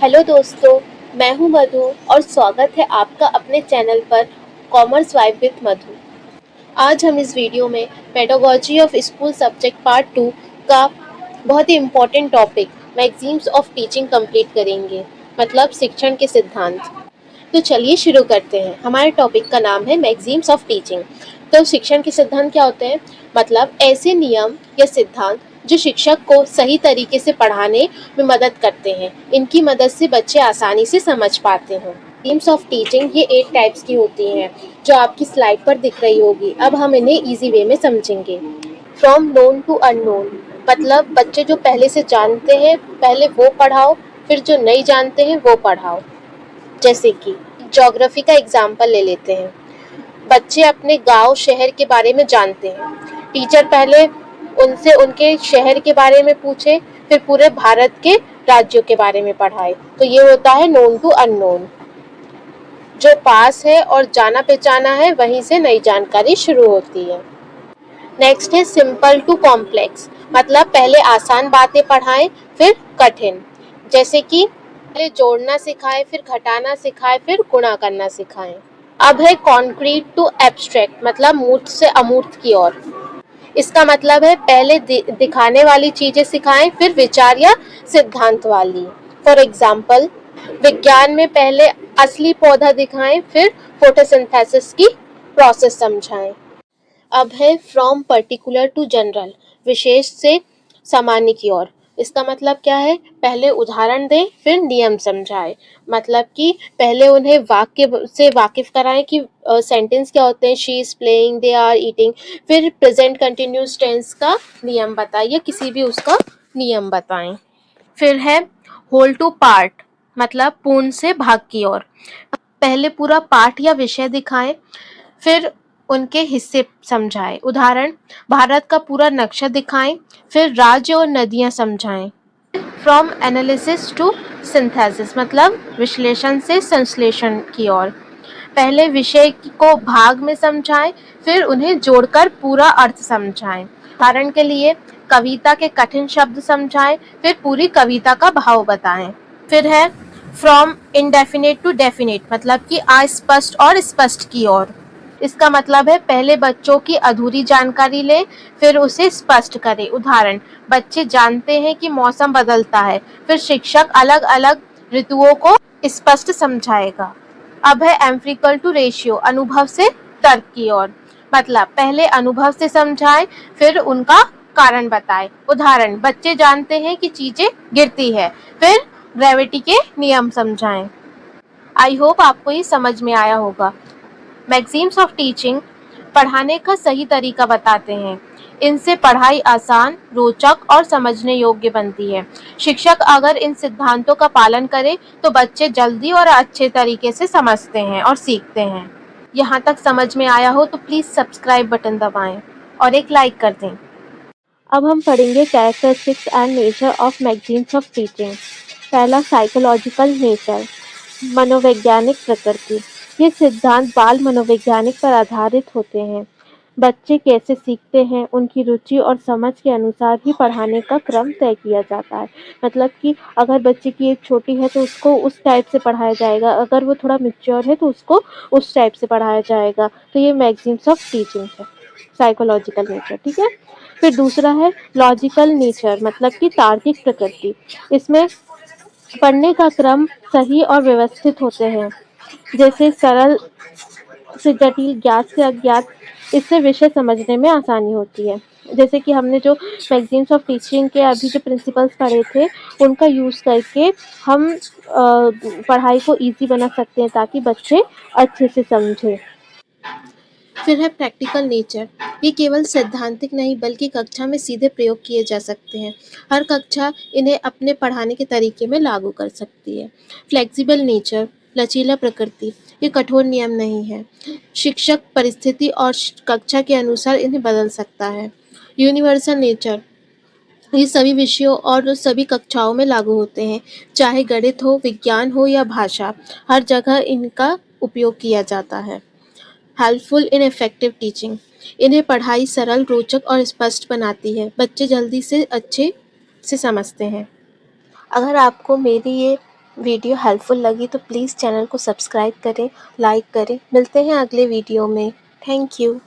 Hello दोस्तों, मैं हूं मधु और स्वागत है आपका अपने चैनल पर कॉमर्स वाइब विद मधु। आज हम इस वीडियो में pedagogy of school subject part 2 का बहुत ही important topic maxims of teaching complete करेंगे, मतलब शिक्षण के सिद्धांत। तो चलिए शुरू करते हैं। हमारे टॉपिक का नाम है मैगजीम्स ऑफ टीचिंग। तो शिक्षण के सिद्धांत क्या होते हैं? मतलब ऐसे नियम या सिद्धांत जो शिक्षक को सही तरीके से पढ़ाने में मदद करते हैं। इनकी मदद से बच्चे आसानी से समझ पाते हैं। मैगजीम्स ऑफ टीचिंग ये 8 टाइप्स की होती हैं जो आपकी स्लाइड पर दिख रही होगी। अब हम इन्हें इजी वे में समझेंगे। फ्रॉम नोन टू अननोन, मतलब बच्चे जो पहले से जानते हैं पहले वो पढ़ाओ, फिर जो नहीं जानते हैं वो पढ़ाओ। जैसे कि ज्योग्राफी का एग्जाम्पल ले लेते हैं। बच्चे अपने गांव शहर के बारे में जानते हैं। टीचर पहले उनसे उनके शहर के बारे में पूछे, फिर पूरे भारत के राज्यों के बारे में पढ़ाए। तो ये होता है नोन टू अननोन। जो पास है और जाना पहचाना है वहीं से नई जानकारी शुरू होती है। नेक्स्ट है सिंपल टू कॉम्प्लेक्स, मतलब पहले आसान बातें पढ़ाएं फिर कठिन। जैसे कि पहले जोड़ना सिखाएं, फिर घटाना सिखाएं, फिर गुणा करना सिखाएं। अब है कॉन्क्रीट टू एब्स्ट्रैक्ट, मतलब मूर्त से अमूर्त की ओर। इसका मतलब है पहले दिखाने वाली चीजें सिखाएं, फिर विचार या सिद्धांत वाली। फॉर एग्जाम्पल, विज्ञान में पहले असली पौधा दिखाएं, फिर फोटोसिंथेसिस की प्रोसेस समझाएं। अब है फ्रॉम पर्टिकुलर टू जनरल, विशेष से सामान्य की ओर। इसका मतलब क्या है? पहले उदाहरण दें फिर नियम समझाएं। मतलब कि पहले उन्हें वाक्य से वाकिफ कराएं कि सेंटेंस क्या होते हैं। She is playing, they are eating. फिर प्रेजेंट कंटिन्यूस टेंस का नियम बताइए, किसी भी उसका नियम बताएं। फिर है होल टू पार्ट, मतलब पूर्ण से भाग की ओर। पहले पूरा पाठ या विषय दिखाएं, फिर उनके हिस्से समझाएं। उदाहरण, भारत का पूरा नक्शा दिखाएं, फिर राज्य और नदियां समझाएं। फ्रॉम एनालिसिस टू सिंथेसिस, मतलब विश्लेषण से संश्लेषण की ओर। पहले विषय को भाग में समझाएं, फिर उन्हें जोड़कर पूरा अर्थ समझाएं। उदाहरण के लिए, कविता के कठिन शब्द समझाएं, फिर पूरी कविता का भाव बताएं। फिर है फ्रॉम इंडेफिनेट टू डेफिनेट, मतलब कि अस्पष्ट और स्पष्ट की ओर। इसका मतलब है पहले बच्चों की अधूरी जानकारी लें, फिर उसे स्पष्ट करें। उदाहरण, बच्चे जानते हैं कि मौसम बदलता है, फिर शिक्षक अलग अलग ऋतुओं को स्पष्ट समझाएगा। अब है एम्पिरिकल टू रेशियो, अनुभव से तर्क की ओर। मतलब पहले अनुभव से समझाएं, फिर उनका कारण बताएं। उदाहरण, बच्चे जानते हैं कि चीजें गिरती है, फिर ग्रेविटी के नियम समझाएं। आई होप आपको ये समझ में आया होगा। मैगजीम्स ऑफ टीचिंग पढ़ाने का सही तरीका बताते हैं। इनसे पढ़ाई आसान, रोचक और समझने योग्य बनती है। शिक्षक अगर इन सिद्धांतों का पालन करे तो बच्चे जल्दी और अच्छे तरीके से समझते हैं और सीखते हैं। यहाँ तक समझ में आया हो तो प्लीज़ सब्सक्राइब बटन दबाएं और एक लाइक कर दें। अब हम पढ़ेंगे characteristics and nature of maxims of teaching. पहला, साइकोलॉजिकल नेचर, मनोवैज्ञानिक प्रकृति। ये सिद्धांत बाल मनोवैज्ञानिक पर आधारित होते हैं। बच्चे कैसे सीखते हैं, उनकी रुचि और समझ के अनुसार ही पढ़ाने का क्रम तय किया जाता है। मतलब कि अगर बच्चे की एज छोटी है तो उसको उस टाइप से पढ़ाया जाएगा, अगर वो थोड़ा मैच्योर है तो उसको उस टाइप से पढ़ाया जाएगा। तो ये मैगजीम्स ऑफ टीचिंग है, साइकोलॉजिकल नेचर। ठीक है। फिर दूसरा है लॉजिकल नेचर, मतलब कि तार्किक प्रकृति। इसमें पढ़ने का क्रम सही और व्यवस्थित होते हैं, जैसे सरल से जटिल, ज्ञात से अज्ञात। इससे विषय समझने में आसानी होती है। जैसे कि हमने जो मैगजीम्स ऑफ टीचिंग के अभी जो प्रिंसिपल्स पढ़े थे, उनका यूज़ करके हम पढ़ाई को इजी बना सकते हैं ताकि बच्चे अच्छे से समझें। फिर है प्रैक्टिकल नेचर। ये केवल सैद्धांतिक नहीं बल्कि कक्षा में सीधे प्रयोग किए जा सकते हैं। हर कक्षा इन्हें अपने पढ़ाने के तरीके में लागू कर सकती है। फ्लेक्सिबल नेचर, लचीला प्रकृति। ये कठोर नियम नहीं है। शिक्षक परिस्थिति और कक्षा के अनुसार इन्हें बदल सकता है। यूनिवर्सल नेचर, ये सभी विषयों और सभी कक्षाओं में लागू होते हैं, चाहे गणित हो, विज्ञान हो या भाषा, हर जगह इनका उपयोग किया जाता है। हेल्पफुल इन इफेक्टिव टीचिंग, इन्हें पढ़ाई सरल, रोचक और स्पष्ट बनाती है। बच्चे जल्दी से अच्छे से समझते हैं। अगर आपको मेरी ये वीडियो हेल्पफुल लगी तो प्लीज़ चैनल को सब्सक्राइब करें, लाइक करें। मिलते हैं अगले वीडियो में। Thank you.